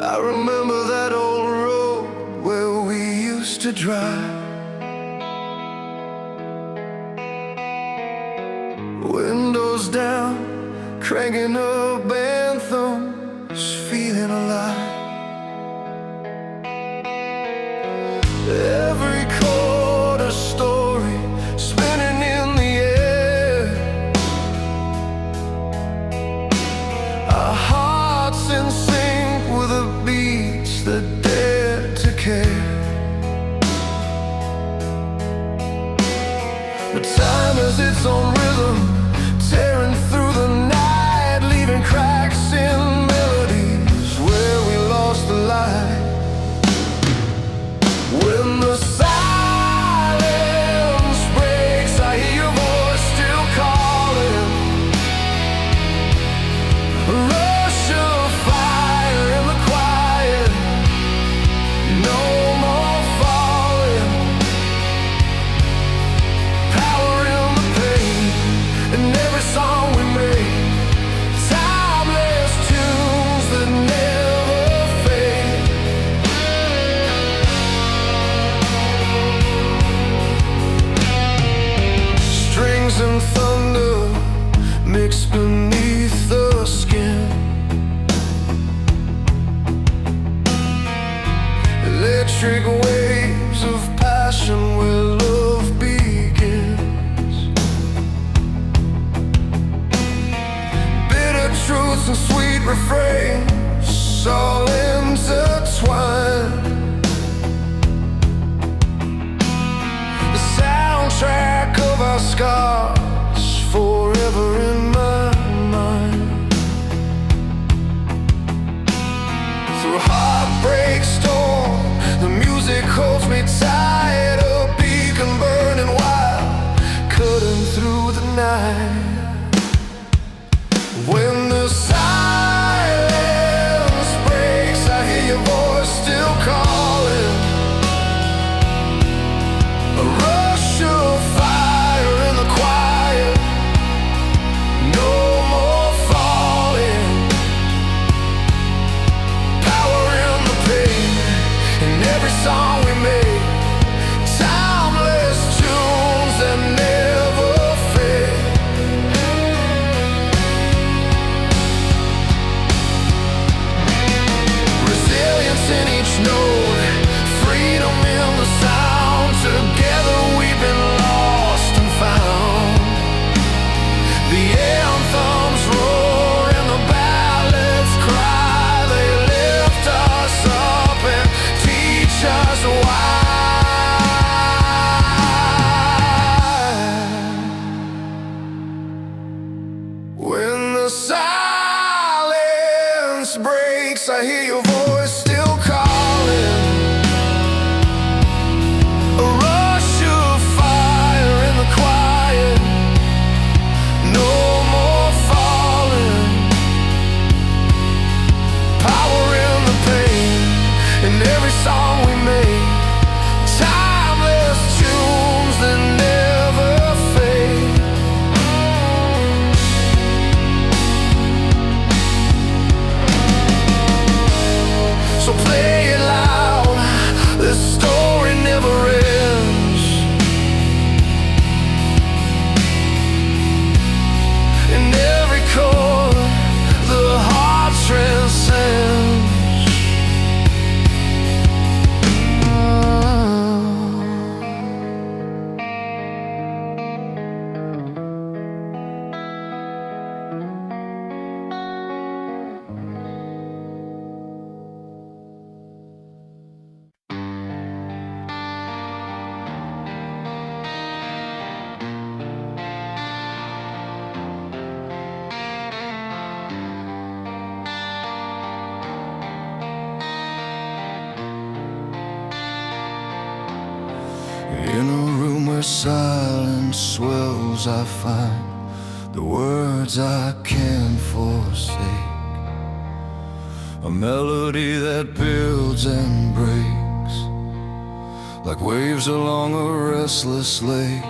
I remember that old road where we used to drive. Windows down, cranking up anthems, feeling alive. Every chord a story spinning in the air. Our hearts in sync with the beats that dare to care. But time has its own rhythm, tearing through the night, leaving cracks in melodies where we lost the light. When the silence breaks, I hear your voice still calling. A rush of fire in the quiet, no more falling. Power in the pain, in every song we make. Timeless tunes that never fade. Strings and thunder mixed beneath the skin. Electric waves of passion where love begins. Bitter truths and sweet refrains all intertwined. The soundtrack of our scars forever in my mind. Through heartbreak storm, the music holds me tight. A beacon burning wild, cutting through the night. When the silence breaks, I hear your voice still calling. A rush of fire in the quiet, no more falling. Power in the pain, in every song we make. Timeless tunes that never fade. Resilience in each note, freedom in the sound. Together we've been lost and found. The anthems roar and the ballads cry. They lift us up and teach us why. When the silence breaks, I hear your voice still calling. A rush of fire in the quiet, no more falling. Power in the pain, in every song we make. Timeless tunes that never fade. So play it loud, this story never ends. In every chord, the heart transcends. In a room where silence swells, I find the words I can't forsake. A melody that builds and breaks, like waves along a restless lake.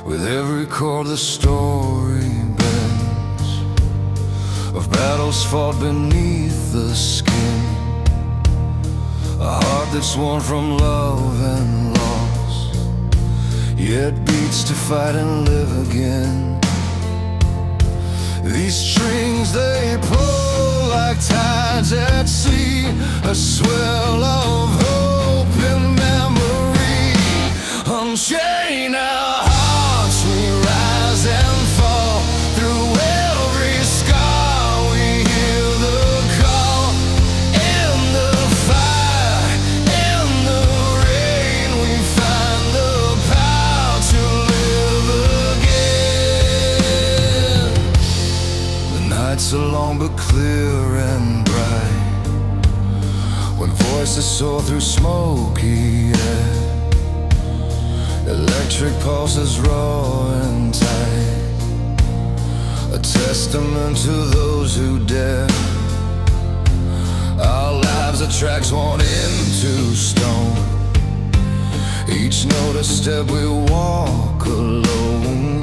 With every chord the story bends, of battles fought beneath the skin, a heart that's worn from love and loss, yet beats to fight and live again. These strings they pull like tides at sea, a swell of hope and memory. Unchain our hearts, we rise and fall. Through every scar we hear the call. In the fire, in the rain, we find the power to live again. The nights are long but clear and bright, when voices soar through smoky air. Electric pulses raw and tight, a testament to those who dare. Our lives are tracks worn into stone, each note a step we walk alone.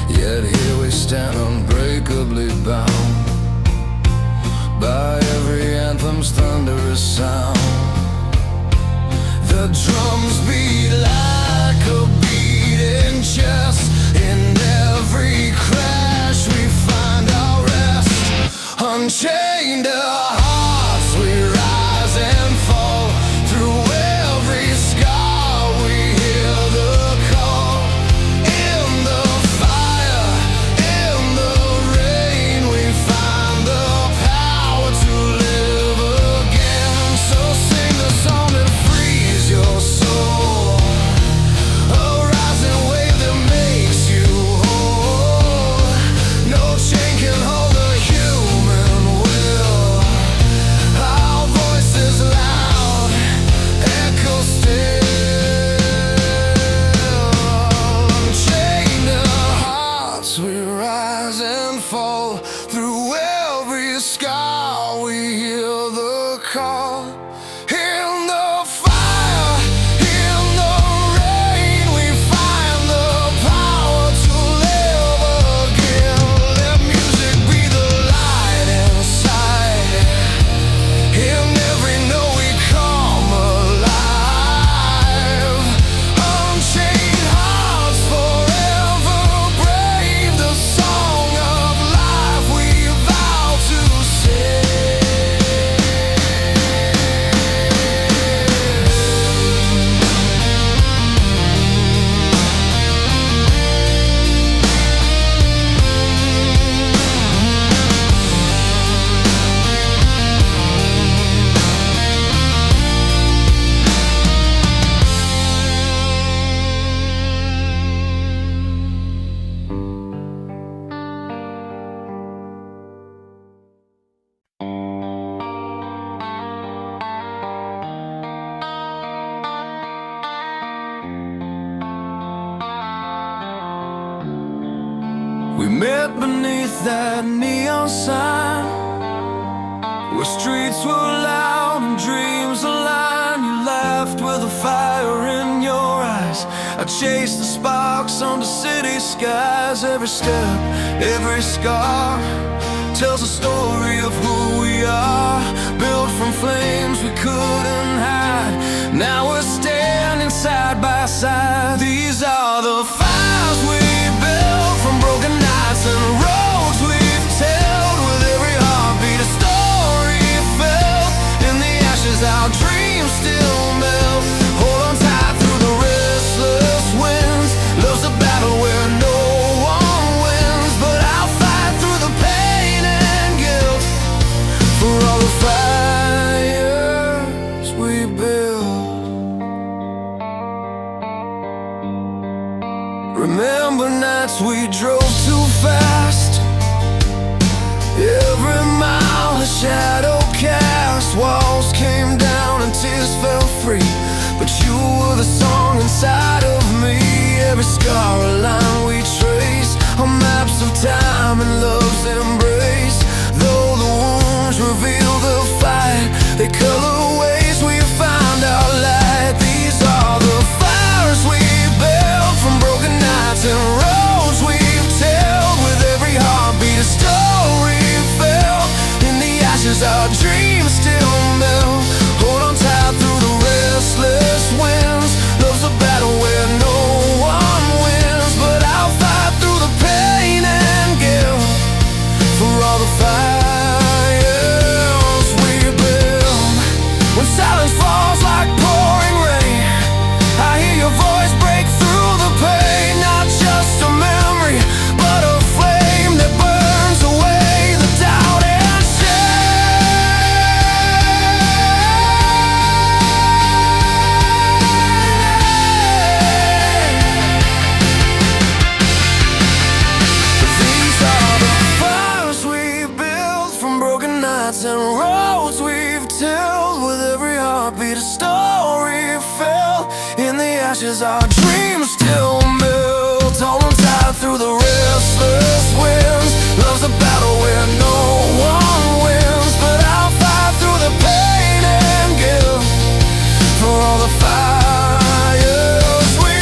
Yet here we stand unbreakably bound by every anthem's thunderous sound. The drums beat like a beating chest. In every crash we find our rest. Unchained our hearts, we rise and fall. Through every scar we hear the call. In the fire, in the rain, we find the power to live again. So sing the song that frees your soul, a rising wave that makes you whole. No chain can hold the human will. Our voices loud, echo still. Unchained our hearts, we rise and fall. Through every scar we hear the call. In the fire, in the rain, we find the power to live again. Let music be the light inside. In every note we come alive. Unchained hearts forever brave, the song of life we vow to sing. We met beneath that neon sign, where streets were loud and dreams aligned. You laughed with a fire in your eyes. I chased the sparks on the city skies. Every step, every scar tells a story of who we are, built from flames we couldn't hide. Now we're standing side by side. These are the fires we built from broken nights and roads we've told. With every heartbeat a story felt. In the ashes our dreams still melt. Hold on tight through the restless winds. Love's a battle where no one wins, but I'll fight through the pain and guilt for all the fires we built. Remember nights we drove too fast, every mile a shadow cast. Walls came down and tears fell free, but you were the song inside of me. Every scar a line we trace, on maps of time and love's embrace. Though the wounds reveal the fight, they color ways we find our light. These are the fires we built from broken nights and roads we've told. With every heartbeat a story ashes, our dreams still melt, holding tight through the restless winds. Love's a battle where no one wins, but I'll fight through the pain and guilt for all the fires we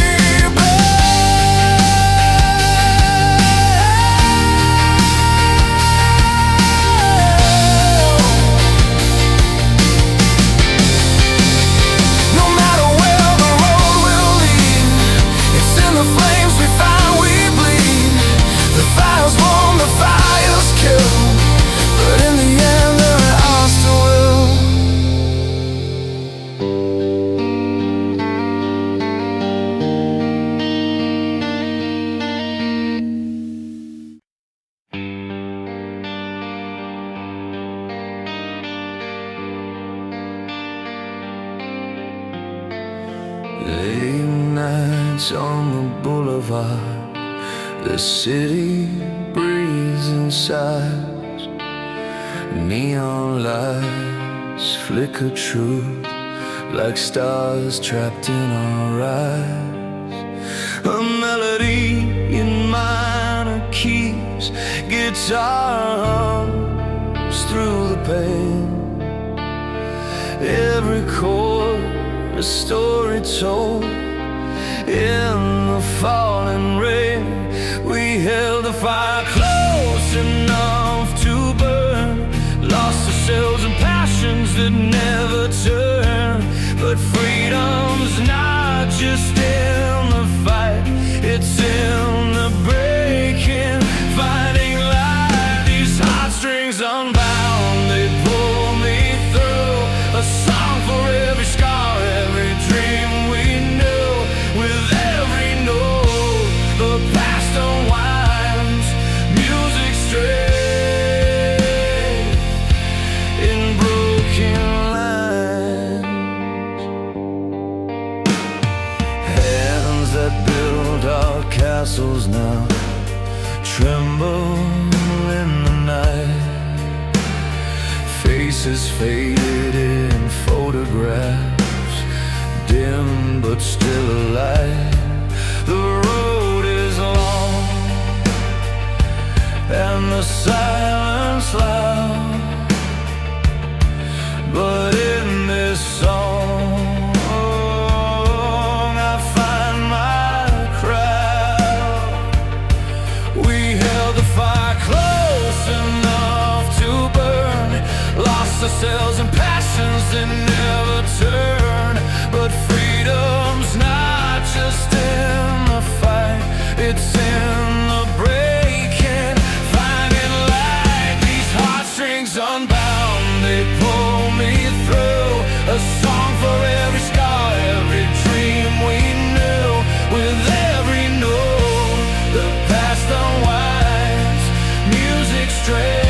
late nights on the boulevard, the city breathes inside. Neon lights flicker truth like stars trapped in our eyes. A melody in minor keys, guitar hums through the pain. Every chord a story told in the falling rain. We held the fire close enough to burn, lost ourselves in passions that never turn. But freedom's not just in the fight, it's in the breaking, finding light. These heartstrings unbound, they pull me through. A song for every scar, every dream we knew. With every note, the past unwinds, music straight in broken lines. Hands that build our castles now tremble in the night. Faces faded in photographs, dim but still alive. The road is long and the silence loud, but in this song I find my crowd. We held the fire close enough to burn, lost ourselves in passions that never turn. But freedom's not just in the fight, it's in the breaking, finding light. These heartstrings unbound, they pull me through. A song for every scar, every dream we knew. With every note, the past unwinds, music straight.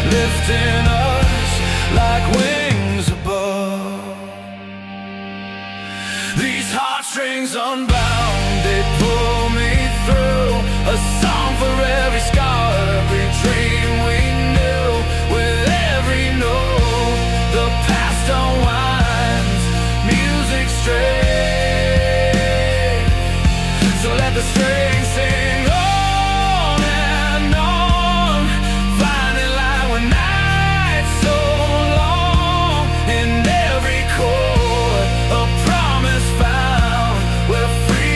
Lifting us like wings above. These heartstrings unbound, they pull me through. A song for every scar, every dream we knew. With every note, the past unwinds, music straight. So let the strings sing on and on, finding light when night's so long. In every chord, a promise found, where freedom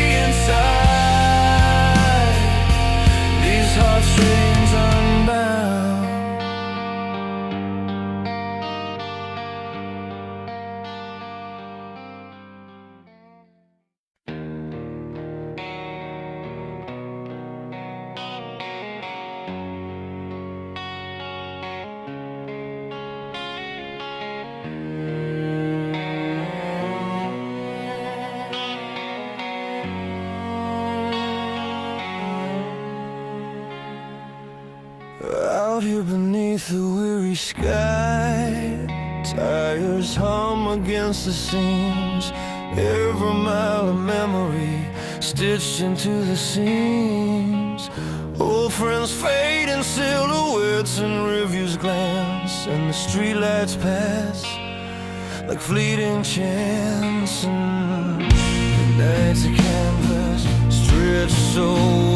thumb against the seams. Every mile of memory stitched into the seams. Old friends fade in silhouettes and reviews glance, and the streetlights pass like fleeting chance. And the nights of canvas stretch so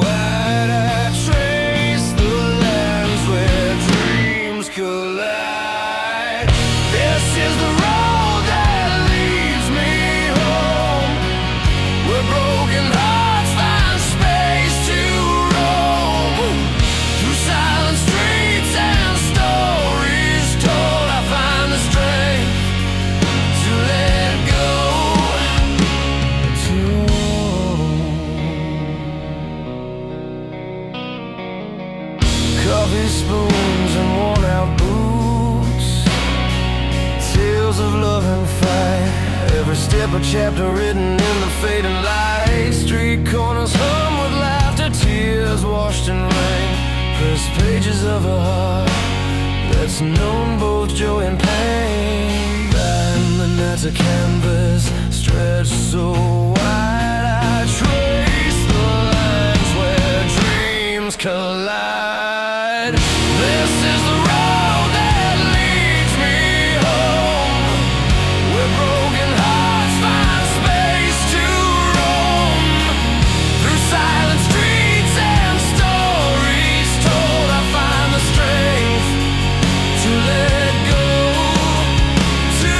wide, I trace the lines where dreams collide. This is the road that leads me home, where broken hearts find space to roam. Through silent streets and stories told, I find the strength to let go, to coffee spoons and worn out boots, tales of love and fight, every step a chapter written in the fading light. Street corners hum with laughter, tears washed in rain, pressed pages of a heart that's known both joy and pain. And the nights of canvas stretch so wide, I trace the lines where dreams collide. This is the road that leads me home, where broken hearts find space to roam. Through silent streets and stories told, I find the strength to let go, to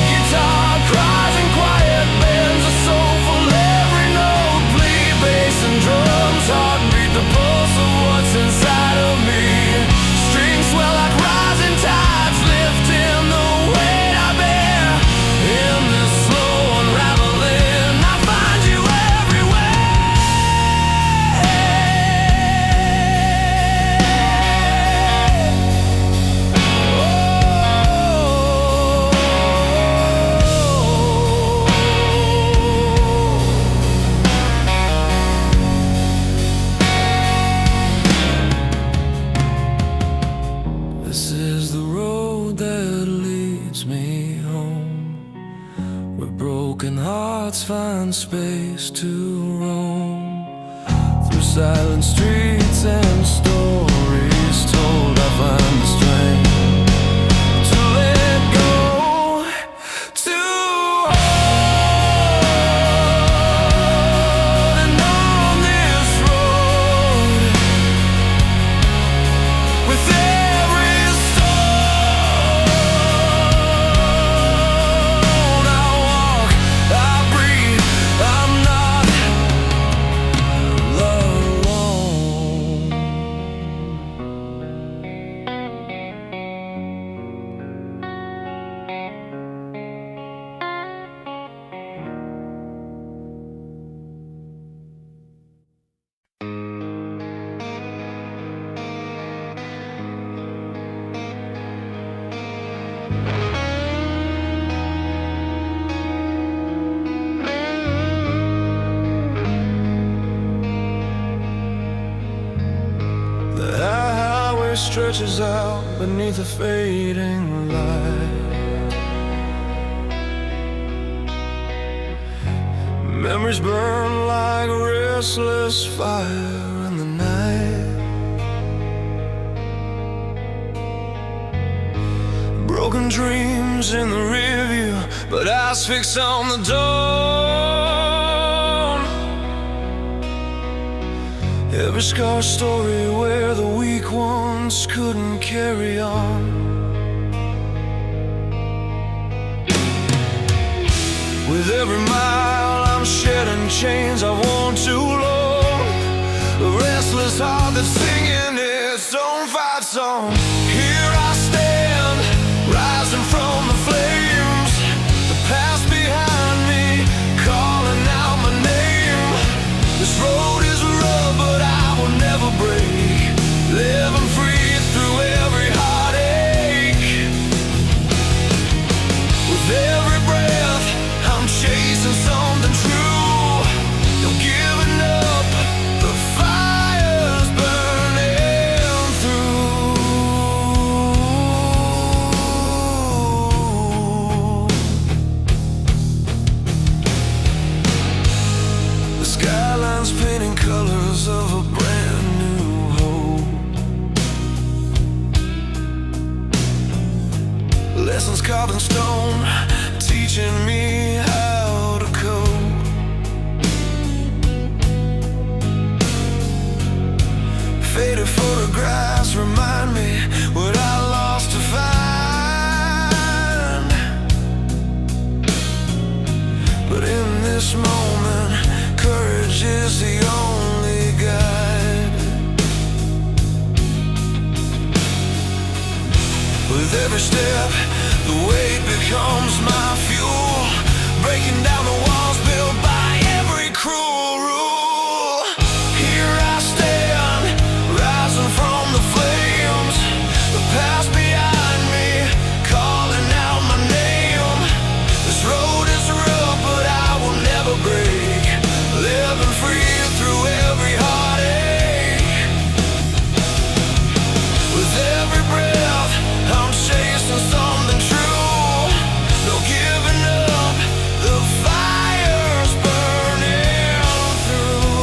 guitar cries and quiet bends, a soulful every note, bleed bass and drums, heartbeat the pulse of what's inside of me. Strings swell like rising tides, lifting the weight I bear. In this slow unraveling, I find you everywhere. This is the road that leads me home, where broken hearts find space to roam. Through silent streets and stories told, I find the strength to let go, to hold. And on this road, with every stone I walk, I breathe, I'm not alone. The highway stretches out beneath a fading light. Memories burn like a restless fire in the night. Broken dreams in the rearview, but eyes fixed on the dawn. Every scar story where the weak ones couldn't carry on. With every mile I'm shedding chains I've worn too long, the restless heart that's singing its own fight song. Here I stand, rising from the flames, the past behind me, calling out my name. This road is rough, but I will never break, living free through every heartache. With every breath I'm chasing something true, lines painting colors of a brand new hope. Lessons carved in stone, teaching me how to cope. Faded photographs remind me what I lost to find. But in this moment, courage is the only guide. With every step, the weight becomes my fuel, breaking down the walls built by every cruel rule. Here I stand, rising from the flames, the past behind me, calling out my name. This road is rough, but I will never break, living free through every heartache. With every breath, I'm chasing something true. No giving up, the fire's burning through.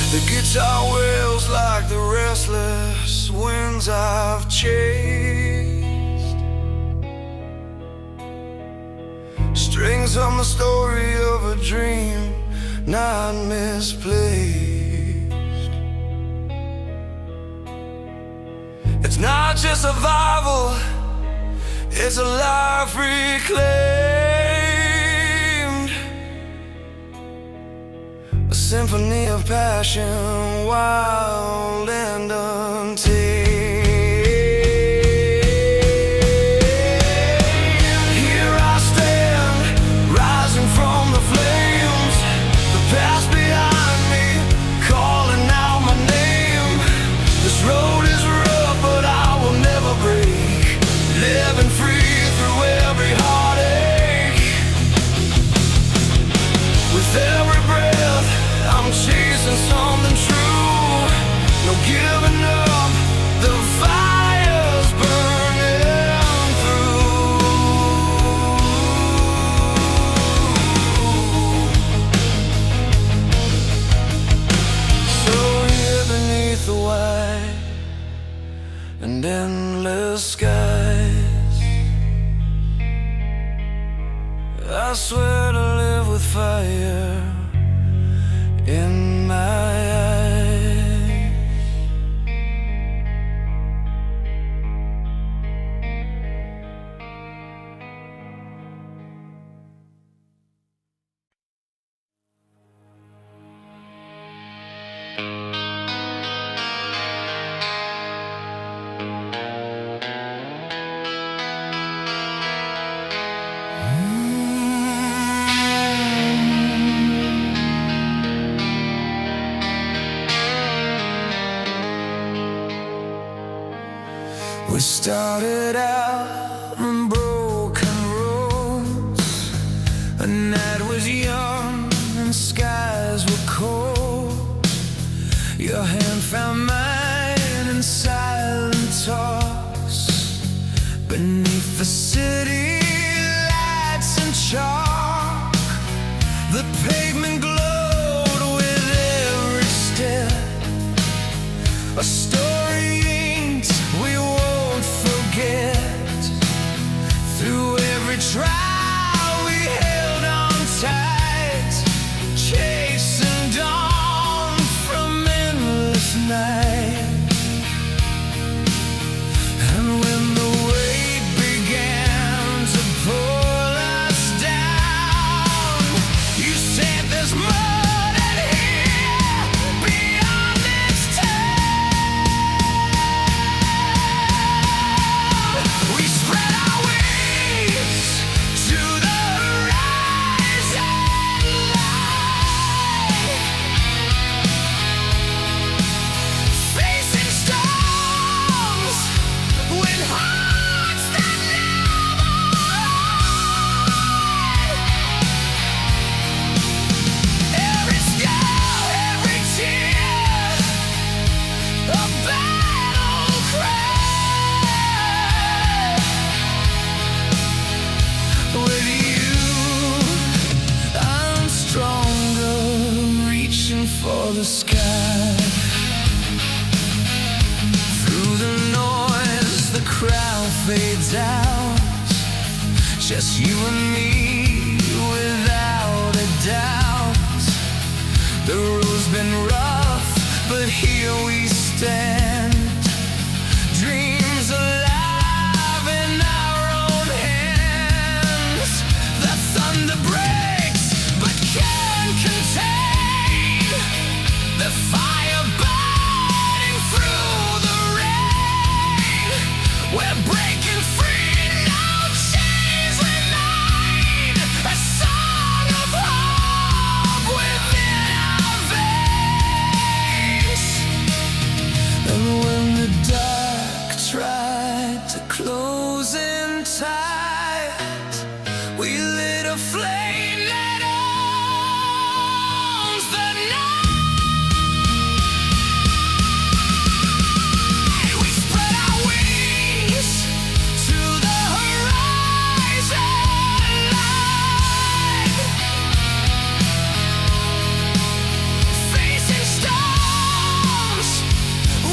The guitar wails like the restless winds I've chased. Strings on the story of a dream not misplaced. It's not just survival, it's a life reclaimed. A symphony of passion, wild and untamed. Here I stand, rising from the flames, the past behind me, calling out my name. This road is rough, but I will never break, living free through every heartache. With every breath, I'm chasing something true. No giving up, the fire's burning through. So here beneath the wide and endless skies, I swear to live with fire in my eyes. We started out on broken roads. A night was young and skies were cold. Your hand found mine in silent talks beneath the city lights and chalk. The pavement glowed with every step, a story inked we won't forget. Through every trial we held on tight, chasing dawn from endless night. And when the weight began to pull us down, you said house, just you and me, without a doubt. The road's been rough, but here we stand. Dreams alive in our own hands. The thunder breaks, but can't contain the fire burning through the rain. We're breaking free, no chains remain. A song of hope within our veins. And when the dark tried to close in tight, we lit a flame that owns the night. We spread our wings to the horizon line, facing storms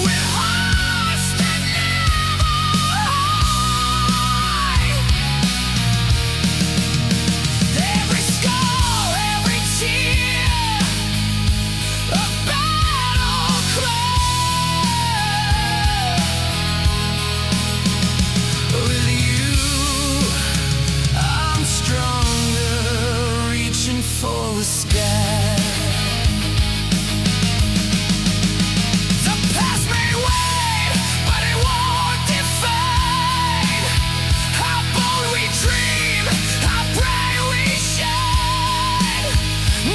with hearts that never hide. Every scar, every tear, a battle cry. With you, I'm stronger, reaching for the sky. The past may wait, but it won't define how bold we dream, how bright we shine.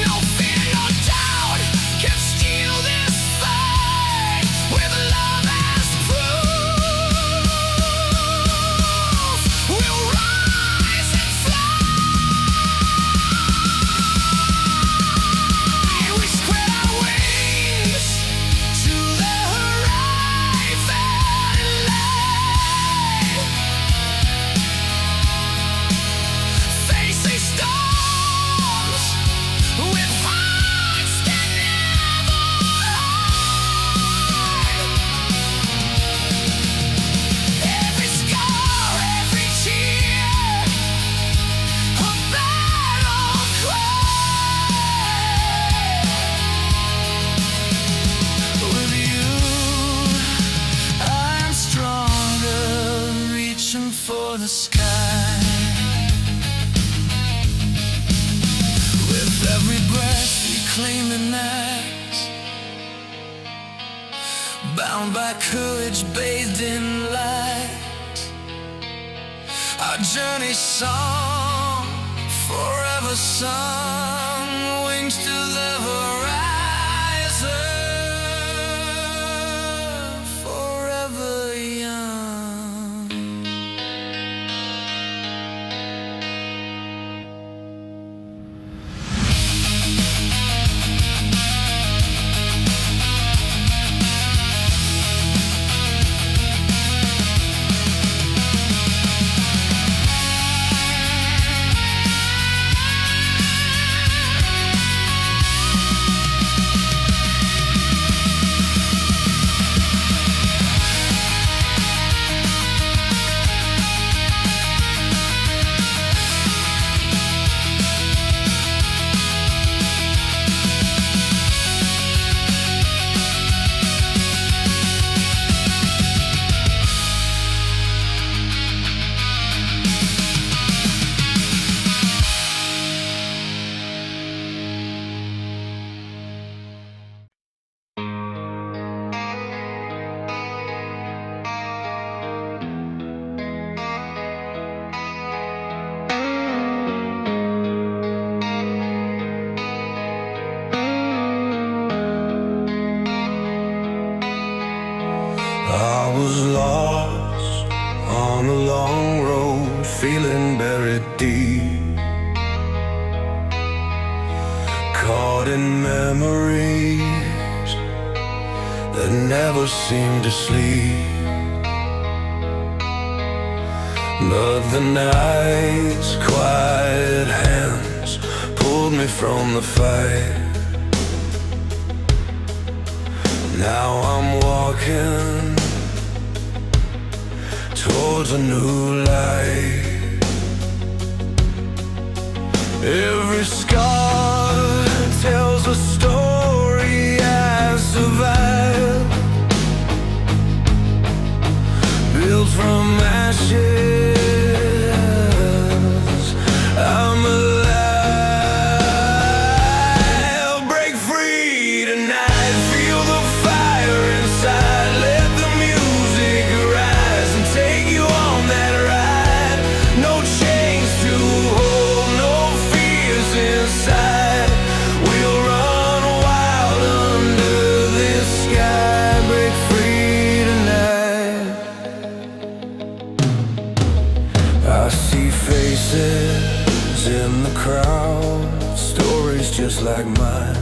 No fear, no doubt can steal this fight. With love as proof, we'll rise and fly. We spread our wings to the horizon line, facing storms with hearts that never hide. Every scar, every tear, a battle cry. With you, I'm stronger, reaching for the sky. With every breath we claim the night, bound by courage, bathed in light. Our journey song, forever sung, wings to the horizon, forever young. I was lost on a long road, feeling buried deep, caught in memories that never seem to sleep. But the night's quiet hands pulled me from the fight. Now I'm walking towards a new light. Every scar tells a story I survived, built from ashes. I'm alive. Break free tonight, feel the fire inside. Let the music rise and take you on that ride. No chains to hold, no fears inside. We'll run wild under this sky. Break free tonight. I see faces in the crowd, stories just like mine.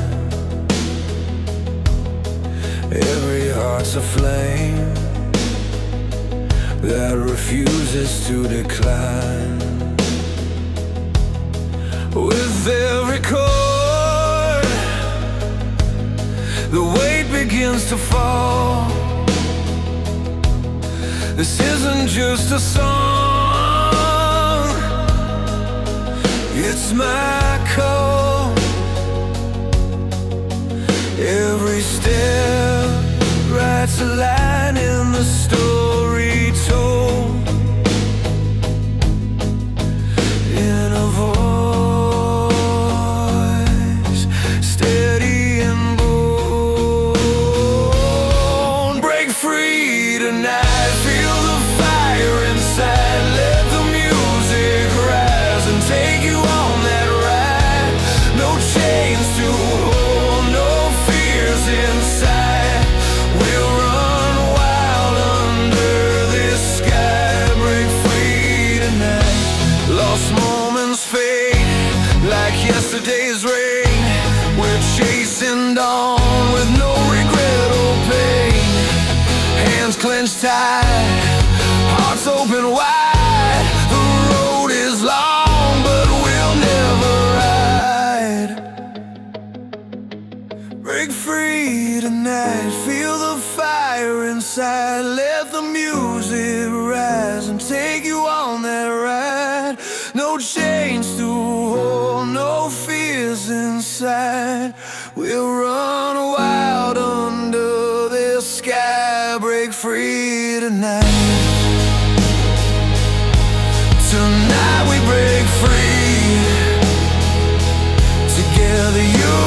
Every heart's a flame that refuses to decline. With every chord, the weight begins to fall. This isn't just a song, it's my call. Every step writes a line in the story told, in a voice steady and bold. Break free tonight, feel the fire inside. Let the music rise and take you on that ride. No chains to hold, no fears inside. We'll run wild under this sky. Break free tonight. Lost moments fade like yesterday's rain. We're chasing dawn with no regret or pain. Hands clenched tight, hearts open wide. The road is long, but we'll never ride. Break free tonight, feel the fire inside. Let the music rise and take you on that ride. No chains to hold, no fears inside. We'll run wild under this sky. Break free tonight. Tonight we break free, together you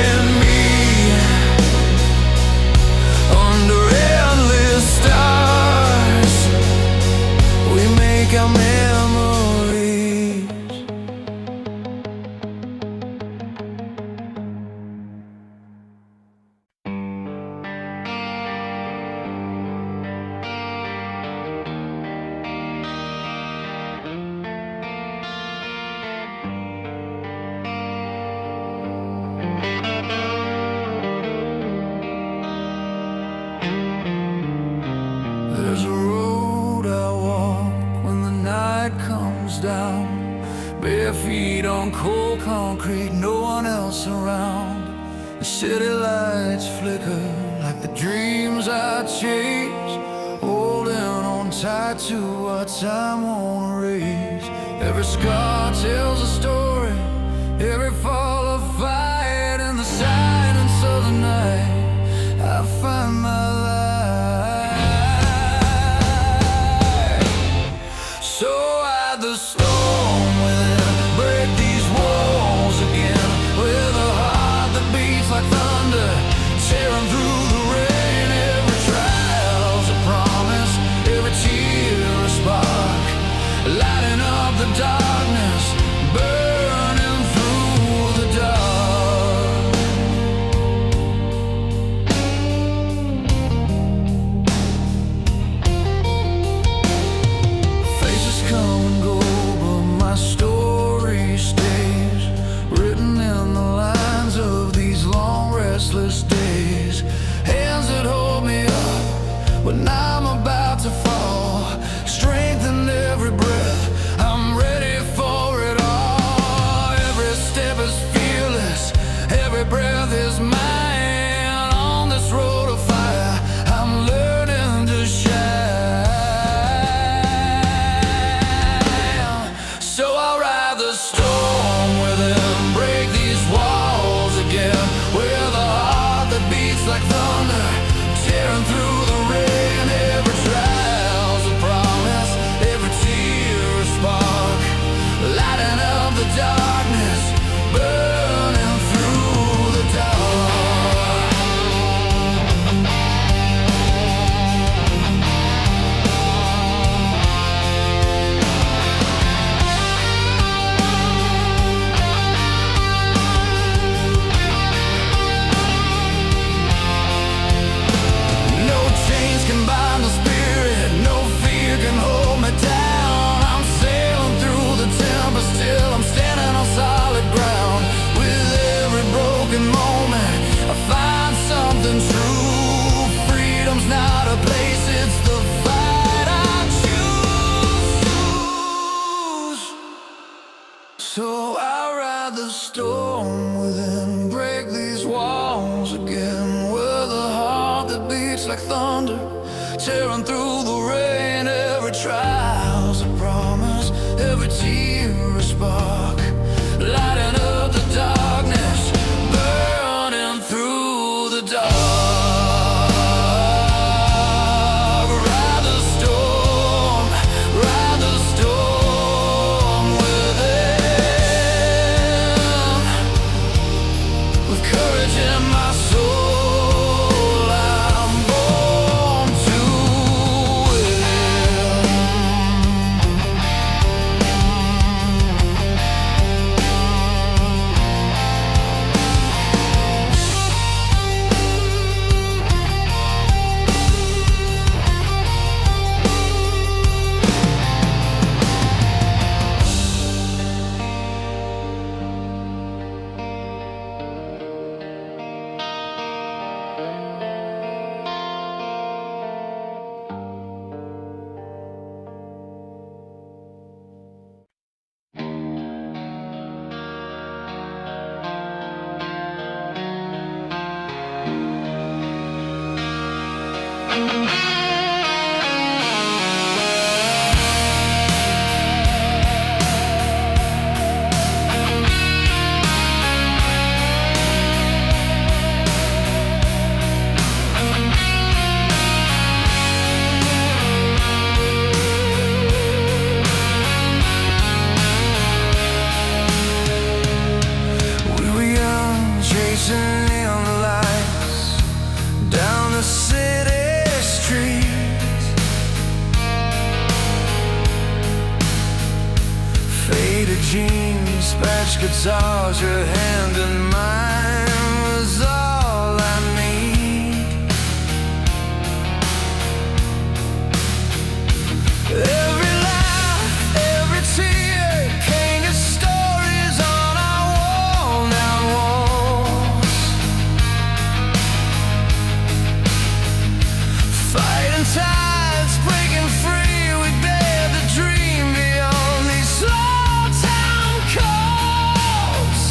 and me, under endless stars. We make our memories. There's a road I walk when the night comes down, bare feet on cold concrete, no one else around. The city lights flicker like the dreams I chase, holding on tight to what time won't erase. Every scar tells a story, every fall a fight. In the silence of the night, I find my light. So at the storm within, break these walls again, with a heart that beats like thunder, tearing through the rain. Every trial's a promise, every tear a spark, lighting up the darkness, burning through the dark. Faces come and go, So I ride the storm within, break these walls again, with a heart that beats like thunder, tearing through the rain. Every trial's a promise, every tear a spark, lighting up the darkness, burning through the dark. Ride the storm, ride the storm within, with courage in my soul, I'm born to win. We were young, chasing neon lights down the city streets. Faded jeans, patched guitars, your hand in mine was all I need. Every laugh, every tear, painted stories on our worn-out walls. Fighting tides, breaking free, we dared to dream beyond these small town calls.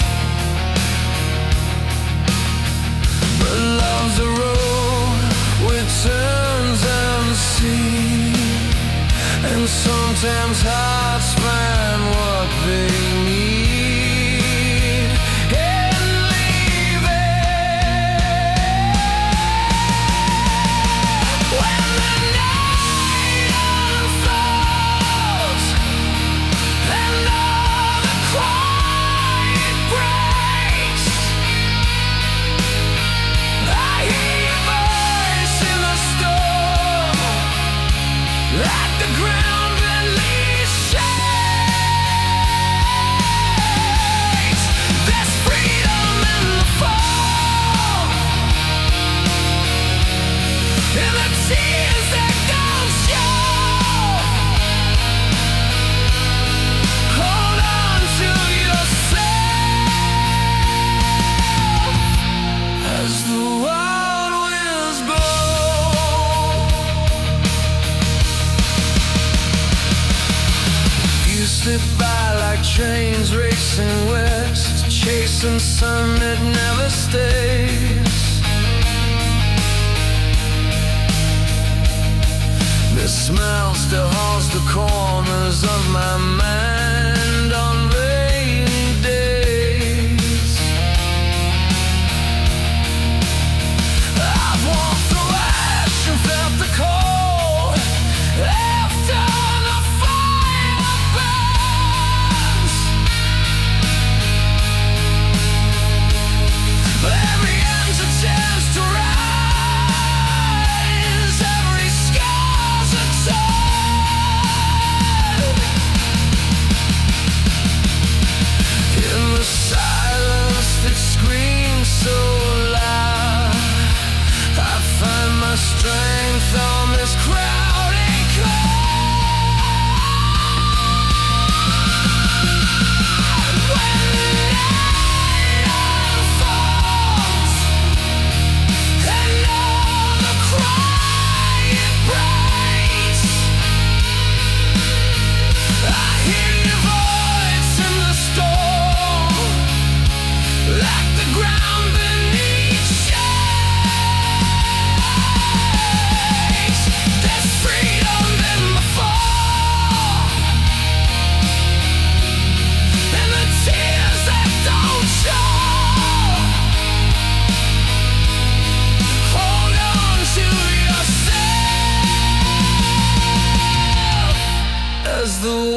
But love's a road with turns unseen, and sometimes hearts find what they need and leave it. When the night unfolds and all the quiet breaks, I hear your voice in the storm, like the ground beneath shakes. There's freedom in the fall, in the tears that don't show. Hold on to yourself as the wild winds blow. You slip by like trains racing west, chasing sun that never stays. The smell still haunts the corners of my mind on rainy days. I've walked through ash and felt the cold after the fire burns. Every end's a chance to rise, every scar's a turn.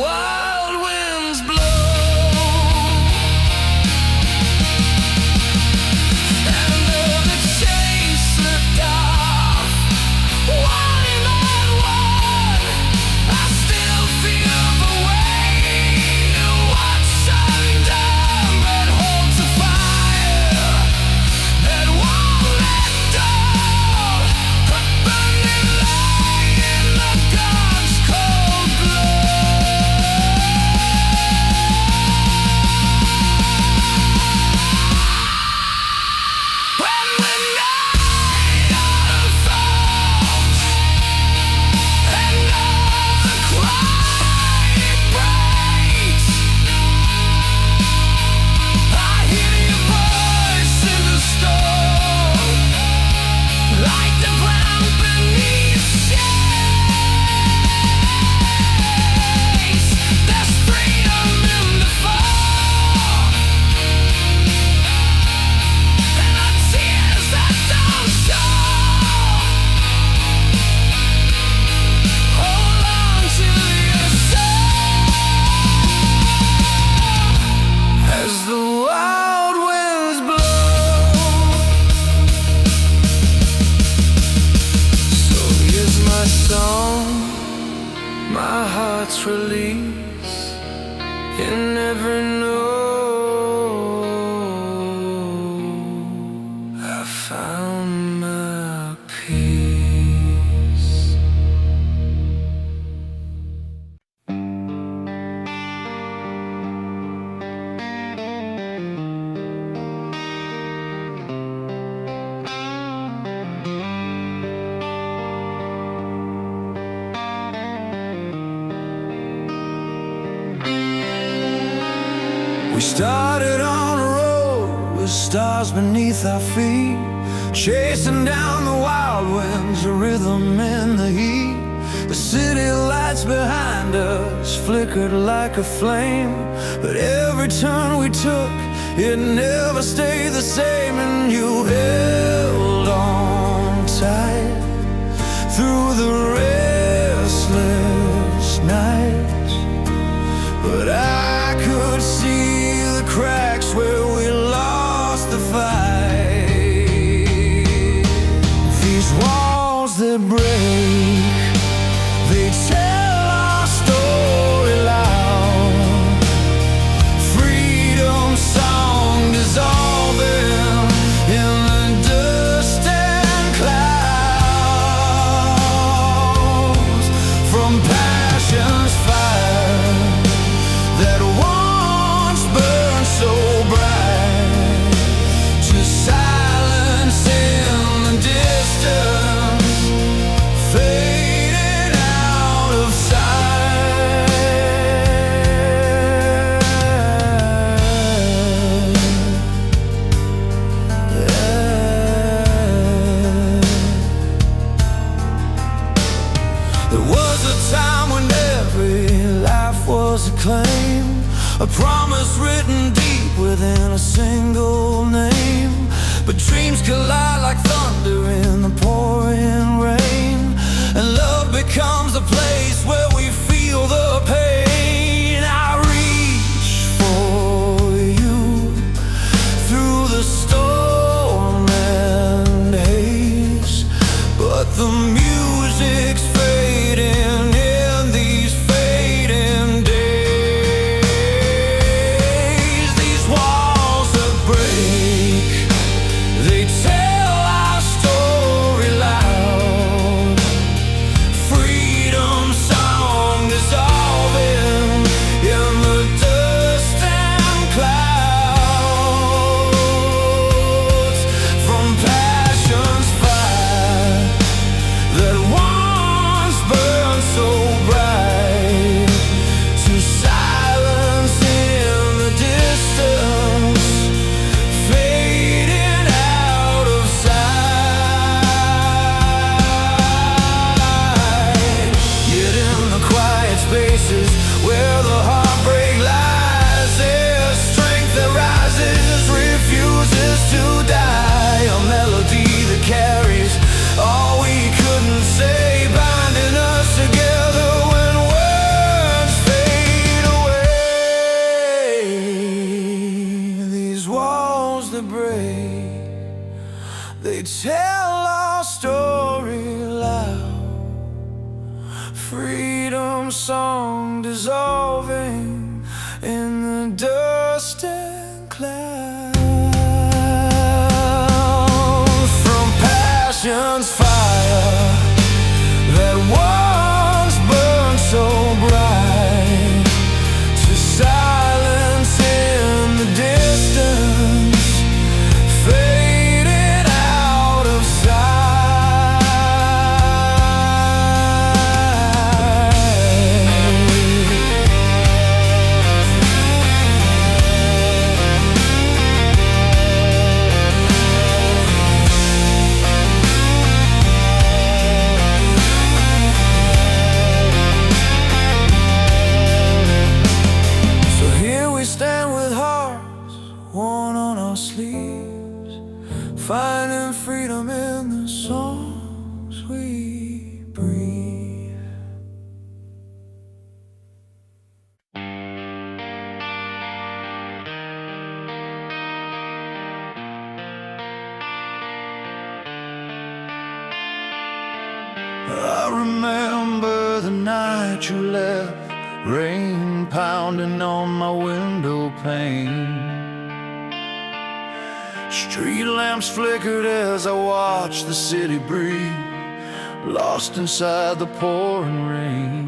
wild winds blow. My heart's release, you never know. I found my peace. We started on a road with stars beneath our feet, chasing down the wild winds, a rhythm in the heat. The city lights behind us flickered like a flame, but every turn we took, it never stayed the same. And you held on tight through the restless nights, but I could see the cracks where we lost the fight. These walls that break, they tell our story loud. Freedom song dissolving in the dust and clouds from passion's fire that once burned so bright, to silence in the distance, fading out of sight. There was a time when every life was a claim, a promise written deep within a single name. But dreams collide like thunder in the pouring rain, and love becomes a place where we feel the pain. I reach for you through the storm and haze, but the music's fading in these fading days. These walls that break, they tell our story loud. Freedom song dissolving We tell our story loud, freedom song dissolving in the dust and clouds. From passion's fire that once burned so bright, to silence in the distance, faded out of sight. So here we stand with hearts worn on our sleeves, finding freedom in the songs we breathe. I remember the night you left, rain pounding on my window pane. Street lamps flickered as I watched the city breathe, lost inside the pouring rain.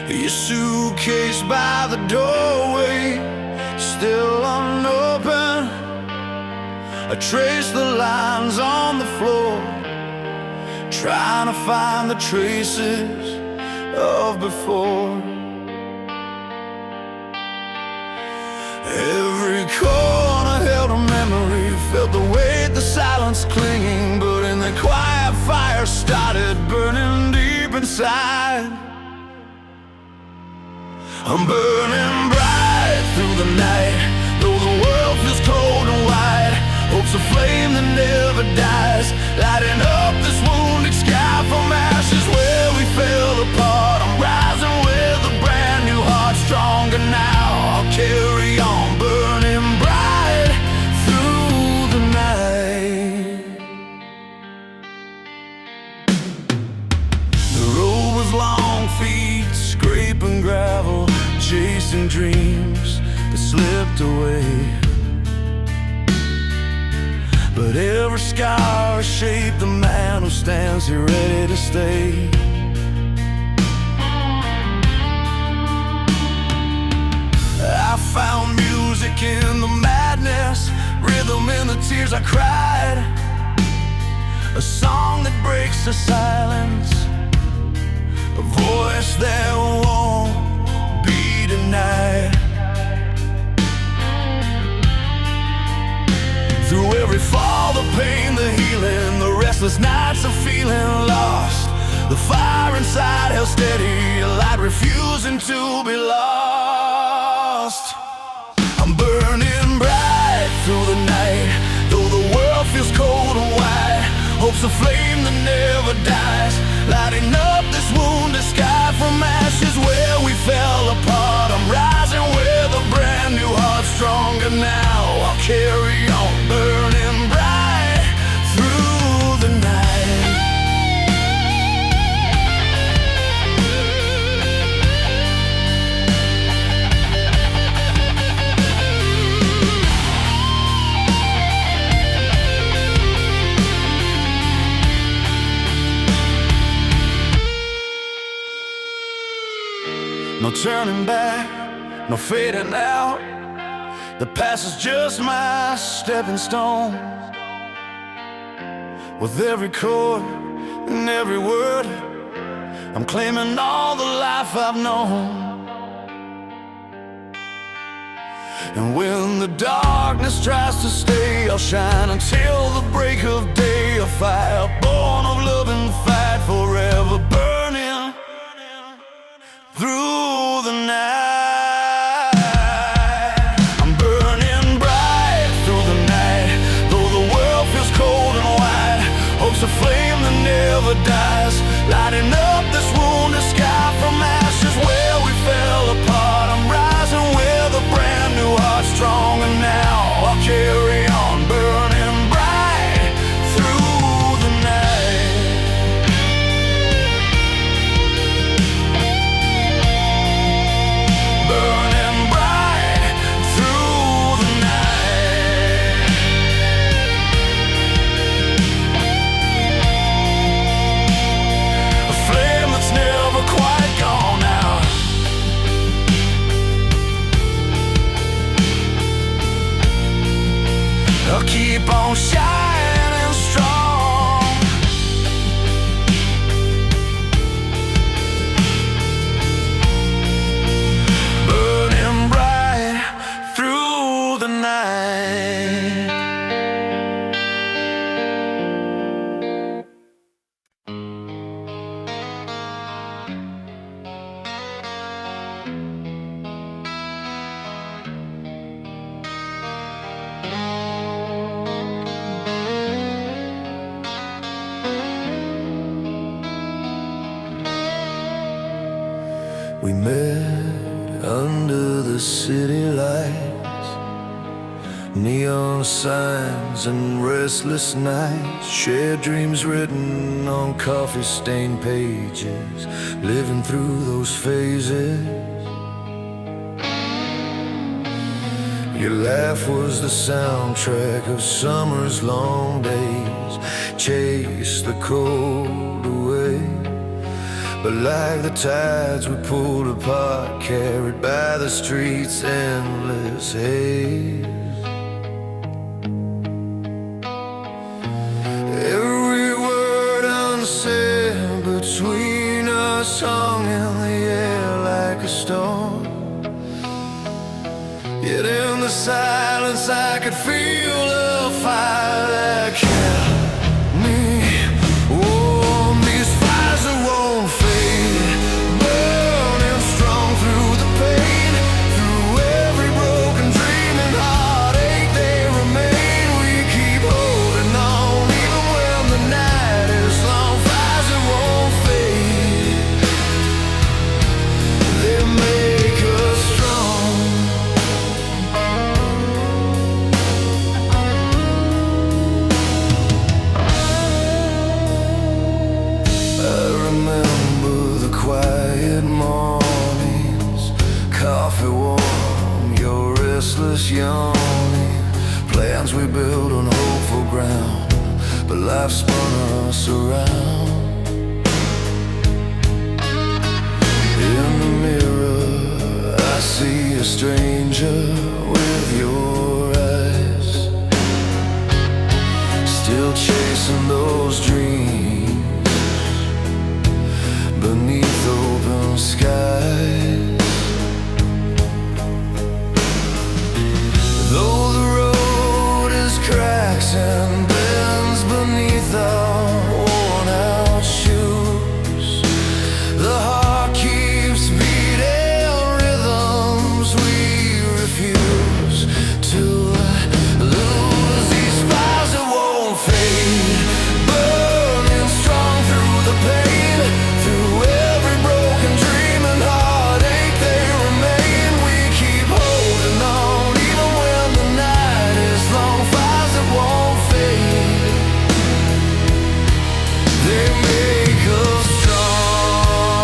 Your suitcase by the doorway, still unopened. I traced the lines on the floor, trying to find the traces of before. Every corner held a memory, felt the weight, the silence clinging, but in the quiet fire started burning deep inside. I'm burning bright through the night, though the world feels cold and wide. Hope's a flame that never dies, lighting up this wounded sky from ashes where we fell apart. I'm rising with a brand new heart, stronger now. I'll carry on, burning bright through the night. The road was long, feet scraping gravel, chasing dreams that slipped away. But every scar shaped the man who stands here ready to stay. I found music in the madness, rhythm in the tears I cried, a song that breaks the silence, a voice that won't be denied. Through every fall, the pain, the healing, the restless nights of feeling lost, the fire inside held steady, a light refusing to be lost. I'm burning bright through the night, though the world feels cold and wide. Hope's a flame that never dies, lighting up this wounded sky from ashes where we fell apart. I'm rising with a brand new heart, stronger now. I'll carry on, burning bright through the night. No turning back, no fading out. The past is just my stepping stone. With every chord and every word, I'm claiming all the life I've known. And when the darkness tries to stay, I'll shine until the break of day. A fire born of love and fight, forever burning through the night. I'm burning bright through the night, though the world feels cold and wide. Hope's a flame that never dies, lighting up this wounded sky from ashes where we fell apart. I'm rising with a brand new heart, stronger now. I'll carry on, burning on shining strong. Burning bright through the night. We met under the city lights, neon signs and restless nights, shared dreams written on coffee-stained pages, living through those phases. Your laugh was the soundtrack of summer's long days, chased the cold away. But like the tides we pulled apart, carried by the street's endless haze. Every word unsaid between us hung in the air like a storm. Yet in the silence I could feel a fire that kept me warm. These fires that won't fade, burning strong through the pain, through every broken dream and heartache they remain. We keep holding on even when the night is long. Fires that won't fade, they make us strong. Quiet mornings, coffee warm, your restless yawning. Plans we built on hopeful ground, but life spun us around. In the mirror, I see a stranger with your eyes, still chasing those dreams beneath open skies. Though the road is cracks and bends beneath our worn-out shoes, the heart keeps beating rhythms we refuse to lose. These fires that won't fade, burning strong through the pain, through every broken dream and heartache they remain. We keep holding on even when the night is long. Fires that won't fade, they make us strong.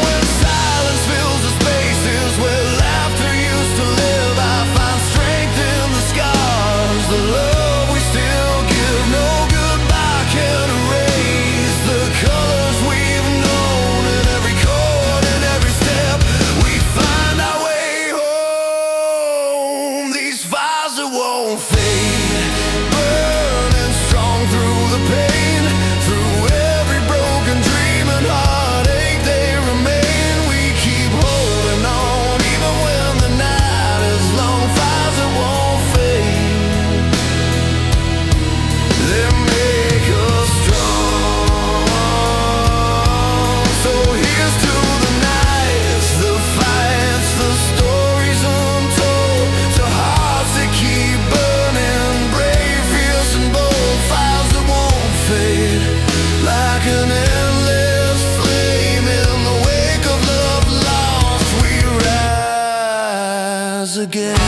When silence fills the spaces where laughter used to live, I find strength in the scars. The love we still give, no goodbye can erase the colors we've known. In every chord and every step, we find our way home. These fires that won't fade, burning strong through the pain, through every broken dream and heartache they remain. We keep holding on even when the night is long. Fires that won't fade, they make us strong. So here's to the nights, the fights, the stories untold, to hearts that keep burning, brave, fierce and bold. Fires that won't fade, like an endless flame. In the wake of love lost, we rise again.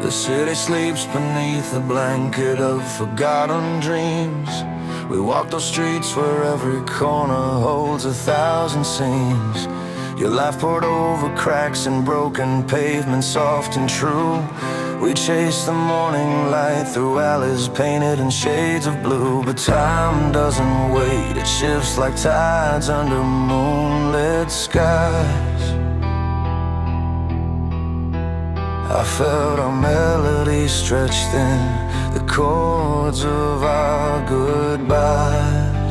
The city sleeps beneath a blanket of forgotten dreams. We walk those streets where every corner holds 1,000 seams. Your life poured over cracks and broken pavements, soft and true. We chase the morning light through alleys painted in shades of blue. But time doesn't wait, it shifts like tides under moonlit skies. I felt our melody stretch thin, the chords of our goodbye.